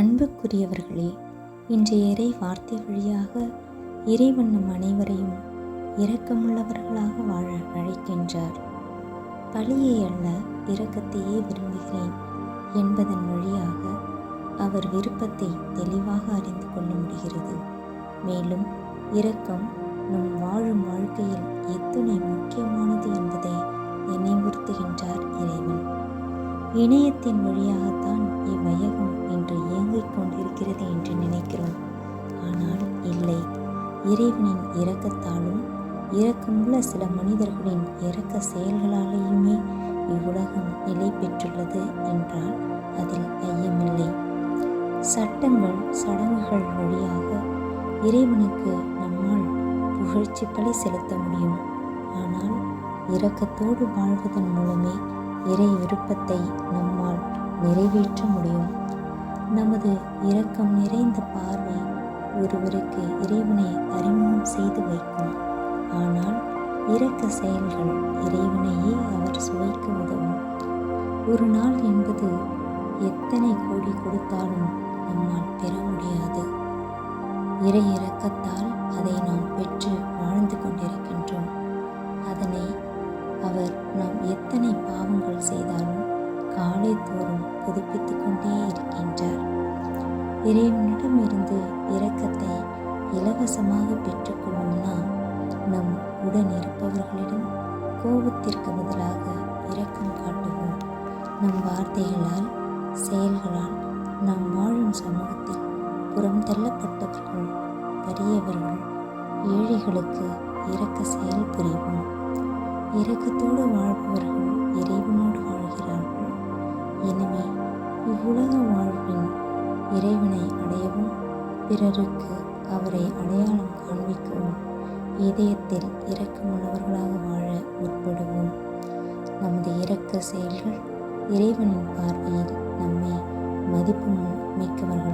அன்புக்குரியவர்களே, இன்றைய இறை வார்த்தை வழியாக இறைவன் நம் அனைவரையும் இரக்கமுள்ளவர்களாக வாழ அழைக்கின்றார். பழியை அல்ல, இரக்கத்தையே விரும்புகிறேன் என்பதன் வழியாக அவர் விருப்பத்தை தெளிவாக அறிந்து கொள்ள முடிகிறது. மேலும் இரக்கம் நம் வாழும் வாழ்க்கையில் எத்துணை முக்கியமானது என்பதை நினைவுறுத்துகின்றார் இறைவன். இணையத்தின் வழியாகத்தான் இவ்வையகம் இன்று இயங்கிக் கொண்டிருக்கிறது என்று நினைக்கிறோம். ஆனால் இல்லை, இறைவனின் இரக்கத்தாலும் இரக்கமுள்ள சில மனிதர்களின் இரக்க செயல்களாலேயுமே இவ்வுலகம் நிலை பெற்றுள்ளது என்றால் அதில் ஐயமில்லை. சட்டங்கள் சடங்குகள் வழியாக இறைவனுக்கு நம்மால் புகழ்ச்சி பலி செலுத்த முடியும். ஆனால் இரக்கத்தோடு வாழ்வதன் மூலமே இறை விருப்பத்தை நம்மால் நிறைவேற்ற முடியும். நமது இரக்கம் நிறைந்த பார்வை ஒருவருக்கு இறைவனை அறிமுகம் செய்து வைக்கும். ஆனால் இரக்க செயல்கள் இறைவனையே அவர் சுவைக்க உதவும். ஒரு நாள் என்பது எத்தனை கோடி கொடுத்தாலும் நம்மால் பெற முடியாது. இறை இரக்கத்தால் அதை நாம் பெற்று வாழ்ந்து கொண்டிருக்கின்றோம். அதனை அவர் நாம் எத்தனை பாவங்கள் செய்தாலும் காலை தோறும் புதுப்பித்து கொண்டே இருக்கின்றார். இறைவனிடமிருந்து இரக்கத்தை இலவசமாக பெற்றுக்கொள்ளும் நாம் நம் உடன் இருப்பவர்களிடம் கோபத்திற்கு பதிலாக இரக்கம் காட்டுவோம். நம் வார்த்தைகளால் செயல்களால் நாம் வாழும் சமூகத்தில் புறம் தள்ளப்பட்டவர்கள், வறியவர்கள், ஏழைகளுக்கு இரக்க செயல் புரிவோம். இரக்கத்தோடு வாழ்பவர்கள் இறைவனோடு வாழ்கிறார்கள். எனவே இவ்வுலக வாழ்வின் இறைவனை அடையவும் பிறருக்கு அவரை அடையாளம் காண்பிக்கவும் இதயத்தில் இரக்கமுள்ளவர்களாக வாழ முற்படுவோம். நமது இரக்க செயல்கள் இறைவனின் பார்வையில் நம்மை மதிப்பு மிக்கவர்கள்